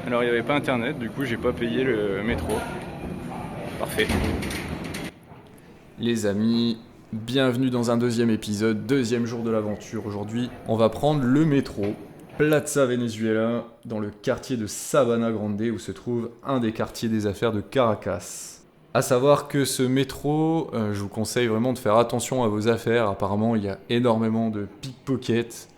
Alors il n'y avait pas internet, du coup j'ai pas payé le métro. Parfait. Les amis, bienvenue dans un deuxième épisode, deuxième jour de l'aventure. Aujourd'hui, on va prendre le métro, Plaza Venezuela, dans le quartier de Sabana Grande, où se trouve un des quartiers des affaires de Caracas. À savoir que ce métro, je vous conseille vraiment de faire attention à vos affaires. Apparemment, il y a énormément de pickpockets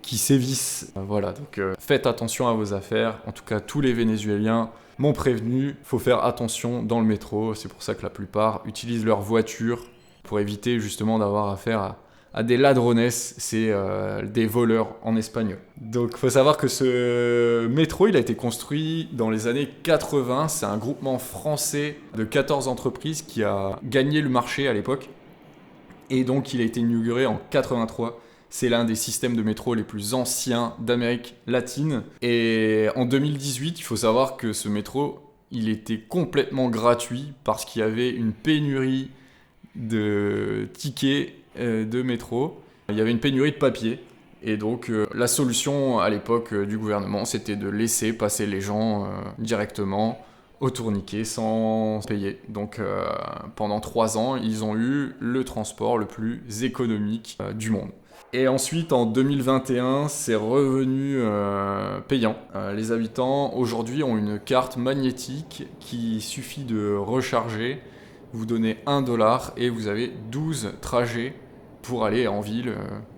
qui sévissent. Voilà, donc faites attention à vos affaires. En tout cas, tous les Vénézuéliens m'ont prévenu, faut faire attention dans le métro. C'est pour ça que la plupart utilisent leur voiture pour éviter justement d'avoir affaire à des ladrones, c'est des voleurs en espagnol. Donc il faut savoir que ce métro, il a été construit dans les années 80. C'est un groupement français de 14 entreprises qui a gagné le marché à l'époque. Et donc il a été inauguré en 83. C'est l'un des systèmes de métro les plus anciens d'Amérique latine. Et en 2018, il faut savoir que ce métro, il était complètement gratuit parce qu'il y avait une pénurie de tickets de métro. Il y avait une pénurie de papier. Et donc la solution à l'époque du gouvernement, c'était de laisser passer les gens directement au tourniquet sans payer. Donc pendant 3 ans, ils ont eu le transport le plus économique du monde. Et ensuite, en 2021, c'est revenu payant. Les habitants, aujourd'hui, ont une carte magnétique qui suffit de recharger. Vous donnez $1 et vous avez 12 trajets pour aller en ville.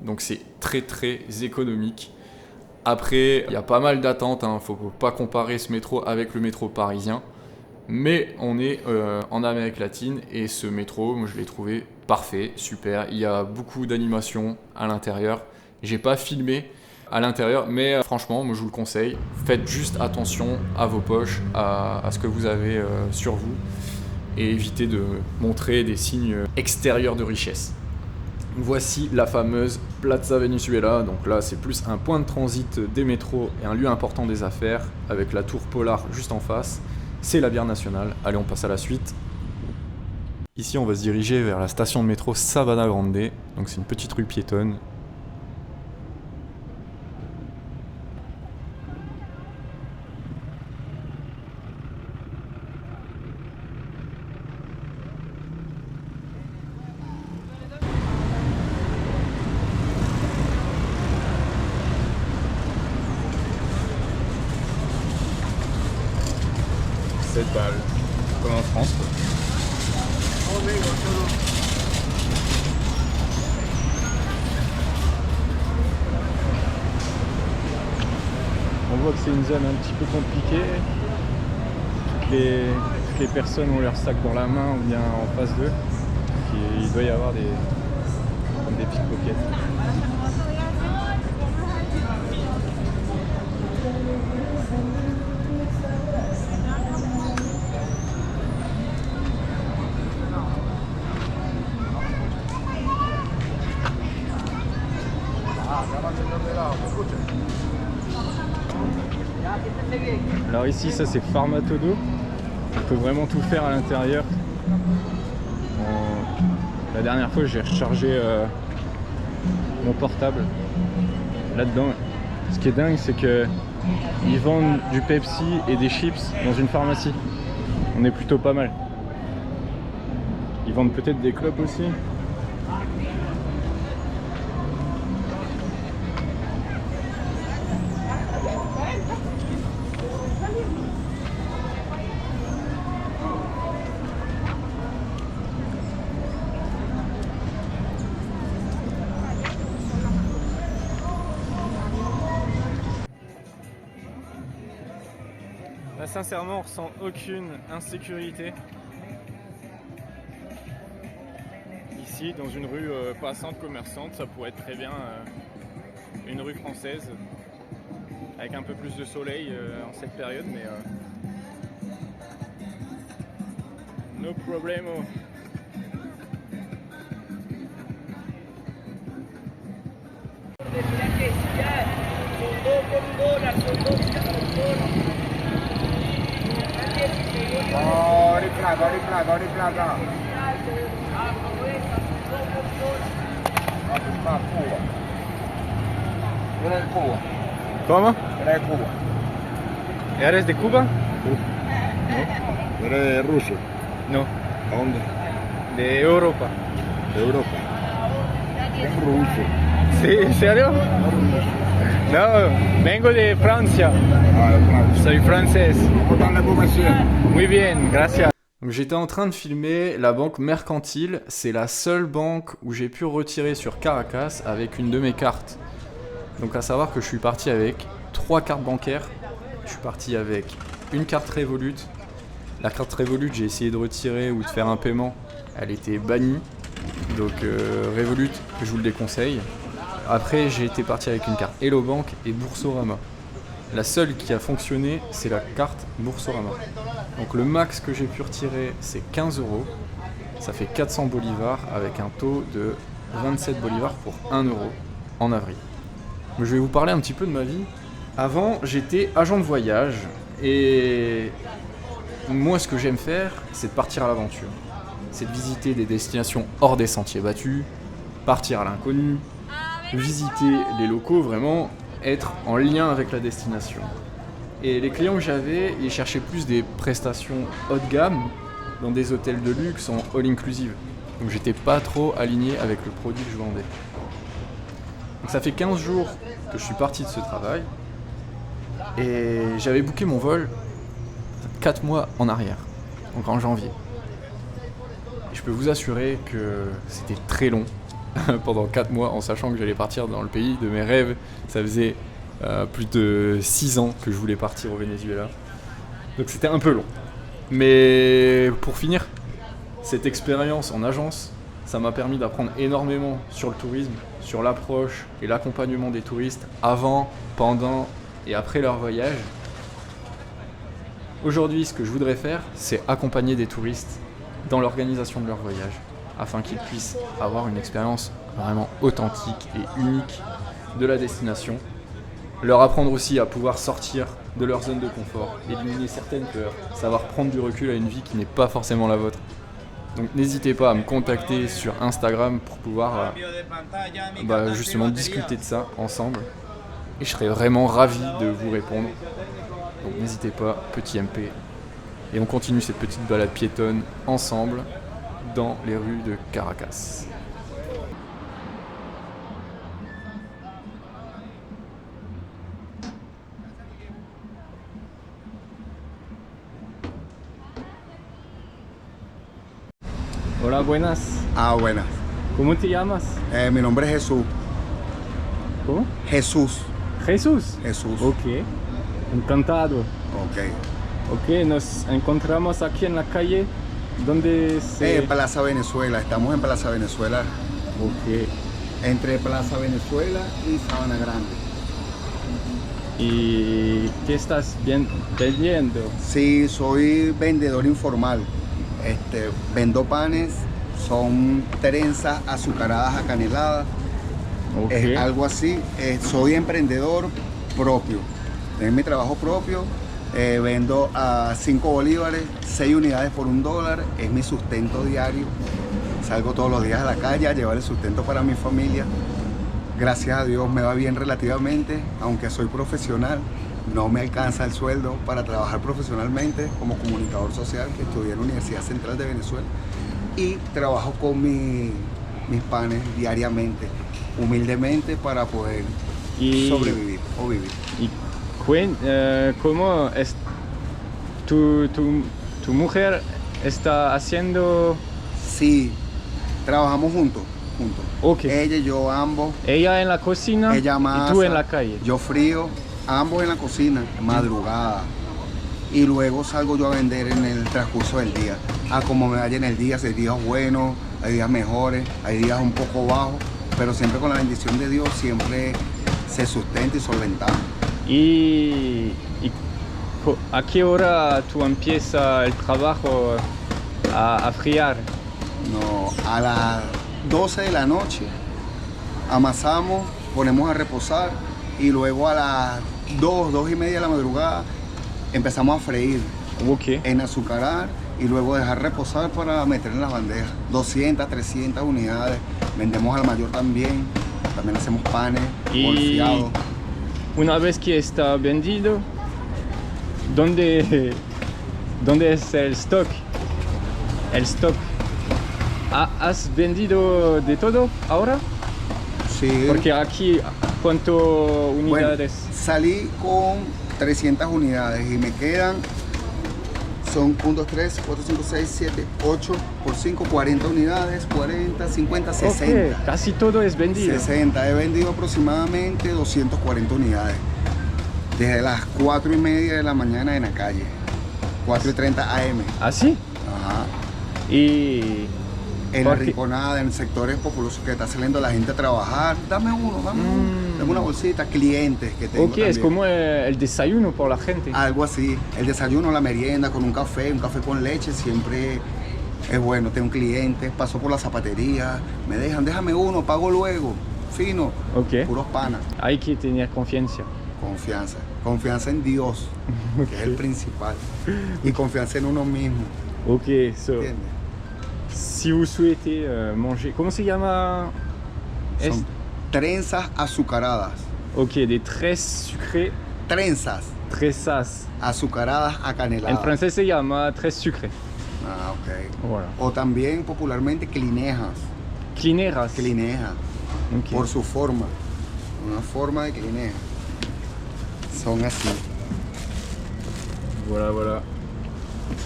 Donc c'est très très économique. Après, il y a pas mal d'attentes. Faut pas comparer ce métro avec le métro parisien. Mais on est en Amérique latine et ce métro, moi, je l'ai trouvé parfait, super. Il y a beaucoup d'animations à l'intérieur. J'ai pas filmé à l'intérieur, mais franchement, moi je vous le conseille. Faites juste attention à vos poches, à ce que vous avez sur vous et évitez de montrer des signes extérieurs de richesse. Voici la fameuse Plaza Venezuela. Donc là, c'est plus un point de transit des métros et un lieu important des affaires avec la tour Polar juste en face. C'est la bière nationale. Allez, on passe à la suite. Ici, on va se diriger vers la station de métro Sabana Grande. Donc c'est une petite rue piétonne. Balles, comme en France. On voit que c'est une zone un petit peu compliquée. Toutes les personnes ont leur sac dans la main ou bien en face d'eux. Il doit y avoir des pickpockets. Alors ici, ça c'est Farmatodo. On peut vraiment tout faire à l'intérieur. La dernière fois, j'ai rechargé mon portable là-dedans. Ce qui est dingue, c'est que ils vendent du Pepsi et des chips dans une pharmacie. On est plutôt pas mal. Ils vendent peut-être des clopes aussi. Là, sincèrement, on ressent aucune insécurité. Ici, dans une rue passante, commerçante, ça pourrait être très bien une rue française, avec un peu plus de soleil en cette période, mais no problemo. Riplaga. Comment? Era Cuba. ¿Eres de Cuba? ¿Eres ruso? No, ¿A dónde? de Europa. De Europa. Es ruso. ¿Sí? ¿En serio? No, vengo de Francia. Ah, de Francia. Soy francés. ¿Cómo están las comerciales? Muy bien, gracias. Donc j'étais en train de filmer la banque mercantile, c'est la seule banque où j'ai pu retirer sur Caracas avec une de mes cartes. Donc à savoir que je suis parti avec 3 cartes bancaires, je suis parti avec une carte Revolut. La carte Revolut, j'ai essayé de retirer ou de faire un paiement, elle était bannie, donc Revolut, je vous le déconseille. Après j'ai été parti avec une carte Hello Bank et Boursorama. La seule qui a fonctionné, c'est la carte Boursorama. Donc le max que j'ai pu retirer, c'est 15 €. Ça fait 400 bolivars avec un taux de 27 bolivars pour 1 € en avril. Je vais vous parler un petit peu de ma vie. Avant, j'étais agent de voyage et moi, ce que j'aime faire, c'est de partir à l'aventure. C'est de visiter des destinations hors des sentiers battus, partir à l'inconnu, visiter les locaux, vraiment être en lien avec la destination. Et les clients que j'avais, ils cherchaient plus des prestations haut de gamme dans des hôtels de luxe en all inclusive. Donc j'étais pas trop aligné avec le produit que je vendais. Donc ça fait 15 jours que je suis parti de ce travail et j'avais booké mon vol 4 mois en arrière, donc en janvier. Et je peux vous assurer que c'était très long pendant 4 mois en sachant que j'allais partir dans le pays de mes rêves. Ça faisait plus de 6 ans que je voulais partir au Venezuela. Donc c'était un peu long. Mais pour finir, cette expérience en agence, ça m'a permis d'apprendre énormément sur le tourisme, sur l'approche et l'accompagnement des touristes avant, pendant et après leur voyage. Aujourd'hui, ce que je voudrais faire, c'est accompagner des touristes dans l'organisation de leur voyage afin qu'ils puissent avoir une expérience vraiment authentique et unique de la destination. Leur apprendre aussi à pouvoir sortir de leur zone de confort, éliminer certaines peurs, savoir prendre du recul à une vie qui n'est pas forcément la vôtre. Donc n'hésitez pas à me contacter sur Instagram pour pouvoir justement discuter de ça ensemble. Et je serais vraiment ravi de vous répondre. Donc n'hésitez pas, petit MP. Et on continue cette petite balade piétonne ensemble dans les rues de Caracas. Hola, buenas. Ah, buenas. ¿Cómo te llamas? Mi nombre es Jesús. ¿Cómo? Jesús. Jesús. Jesús. Ok, encantado. Ok. Ok, nos encontramos aquí en la calle donde se... Plaza Venezuela. Estamos en Plaza Venezuela. Ok. Entre Plaza Venezuela y Sabana Grande. ¿Y qué estás vendiendo? Sí, soy vendedor informal. Vendo panes, son trenzas azucaradas acaneladas, Ok. algo así. Soy emprendedor propio, tengo mi trabajo propio, vendo a 5 bolívares, 6 unidades por $1, es mi sustento diario. Salgo todos los días a la calle a llevar el sustento para mi familia. Gracias a Dios me va bien relativamente, aunque soy profesional. No me alcanza el sueldo para trabajar profesionalmente como comunicador social, que estudié en la Universidad Central de Venezuela, y trabajo con mis panes diariamente, humildemente, para poder sobrevivir o vivir. ¿Y cómo es tu mujer está haciendo? Sí, trabajamos juntos. Ok. Ella y yo ambos. Ella en la cocina Ella amasa, y tú en la calle. yo frío, ambos en la cocina, madrugada. Y luego salgo yo a vender en el transcurso del día. A como me vaya en el día, si hay días buenos, hay días mejores, hay días un poco bajos, pero siempre con la bendición de Dios, siempre se sustenta y solventamos. ¿Y a qué hora tú empiezas el trabajo a friar? No, a las 12 de la noche amasamos, ponemos a reposar y luego a las 2 y media de la madrugada empezamos a freír, Ok. en azucarar y luego dejar reposar para meter en las bandejas. 200, 300 unidades, vendemos al mayor también hacemos panes, Y golfeados. una vez que está vendido, ¿Dónde es el stock? El stock. ¿Has vendido de todo ahora? Sí. Porque aquí, ¿cuántas unidades? Bueno, salí con 300 unidades y me quedan, son 1, 2, 3, 4, 5, 6, 7, 8 por 5, 40 unidades, 40, 50, 60. Ok, casi todo es vendido. 60, he vendido aproximadamente 240 unidades. Desde las 4:30 de la mañana en la calle, 4:30 AM. ¿Ah, sí? Ajá. Y... En la porque- rinconada, en sectores populosos que está saliendo la gente a trabajar. Dame uno, dame una bolsita. Clientes que tengo Ok, es también. como el desayuno por la gente. Algo así. El desayuno, la merienda con un café con leche siempre es bueno. Tengo un cliente, paso por la zapatería, me dejan, déjame uno, pago luego. Fino. Ok. Puros panas. Hay que tener confianza. Confianza. Confianza en Dios, que es el principal. Y confianza en uno mismo. Ok, so, ¿Entiendes? si vous souhaitez manger, ¿cómo se llama? Son trenzas azucaradas. Ok, de tres sucrés, Trenzas tresas. azucaradas acaneladas. En francés se llama tres sucrés. Ah, ok. Voilà. O también popularmente clinejas. Clineras. Clinejas. Ok. Por su forma. Una forma de clineja. Son así. Voilà, voilà.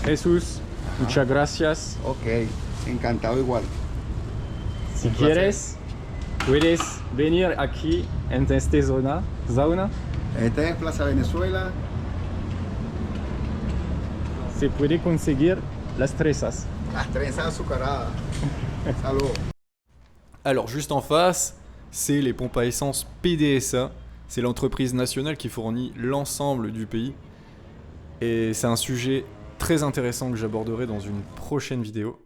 Jesús, muchas gracias. Ok. Encantado igual. Si Un quieres, puedes venir aquí en esta zona. Esta es Plaza Venezuela. Se puede conseguir las tresas. Las trenzas azucaradas. Saludos. Alors juste en face, c'est les pompes à essence PDSA. C'est l'entreprise nationale qui fournit l'ensemble du pays. Et c'est un sujet très intéressant que j'aborderai dans une prochaine vidéo.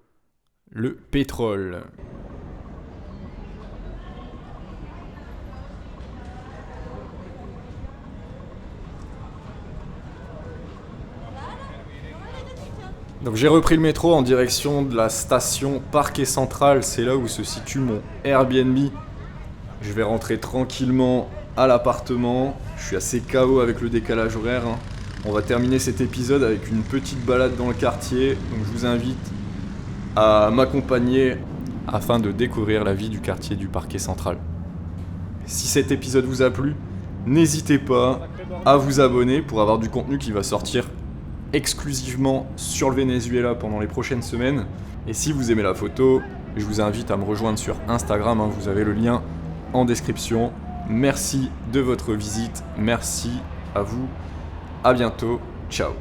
Le pétrole. Donc j'ai repris le métro en direction de la station Parquet Central, c'est là où se situe mon Airbnb. Je vais rentrer tranquillement à l'appartement, je suis assez KO avec le décalage horaire. Hein. On va terminer cet épisode avec une petite balade dans le quartier, donc je vous invite à m'accompagner afin de découvrir la vie du quartier du Parquet Central. Si cet épisode vous a plu, n'hésitez pas à vous abonner pour avoir du contenu qui va sortir exclusivement sur le Venezuela pendant les prochaines semaines. Et si vous aimez la photo, je vous invite à me rejoindre sur Instagram, hein, vous avez le lien en description. Merci de votre visite, merci à vous, à bientôt, ciao.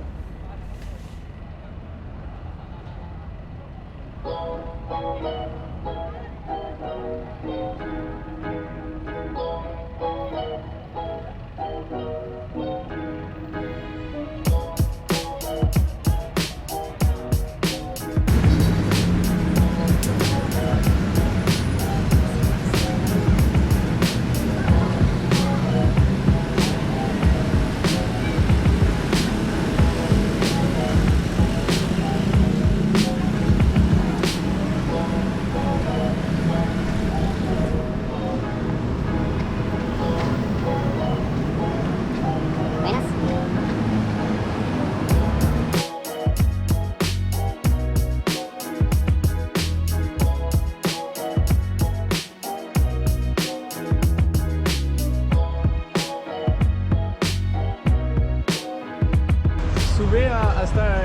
Sube hasta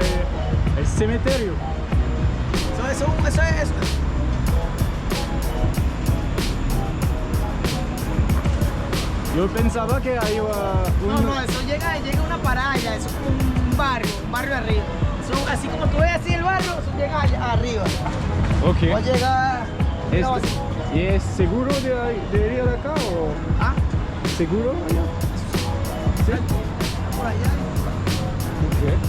el cementerio. Eso es. Yo pensaba que hay No, eso llega a una parada, eso es como un barrio arriba. Eso, así como tú ves así el barrio, eso llega allá arriba. Ok. Va a llegar. no, así. ¿Y es seguro de ir de acá o Ah, seguro allá? Sí. por allá. Ok.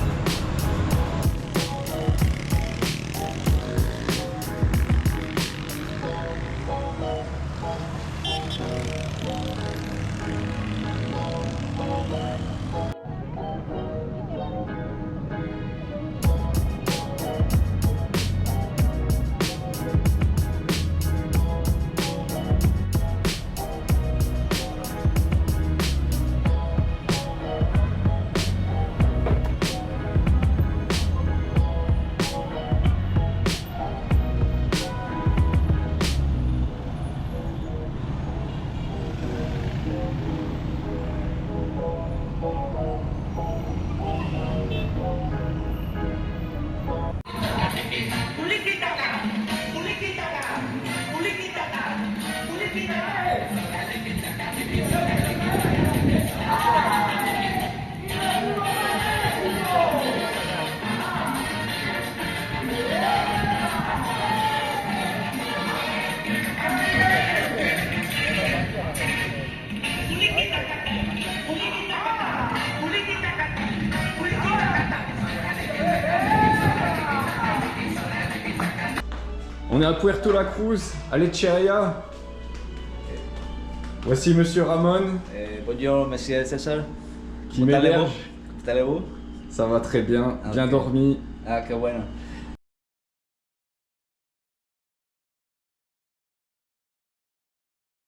On est à Puerto La Cruz, à Lecheria. Voici Monsieur Ramon Bonjour, monsieur César. qui m'héberge. Allez-vous? Ça va très bien, Ah, bien ok. dormi. Ah, qué bueno.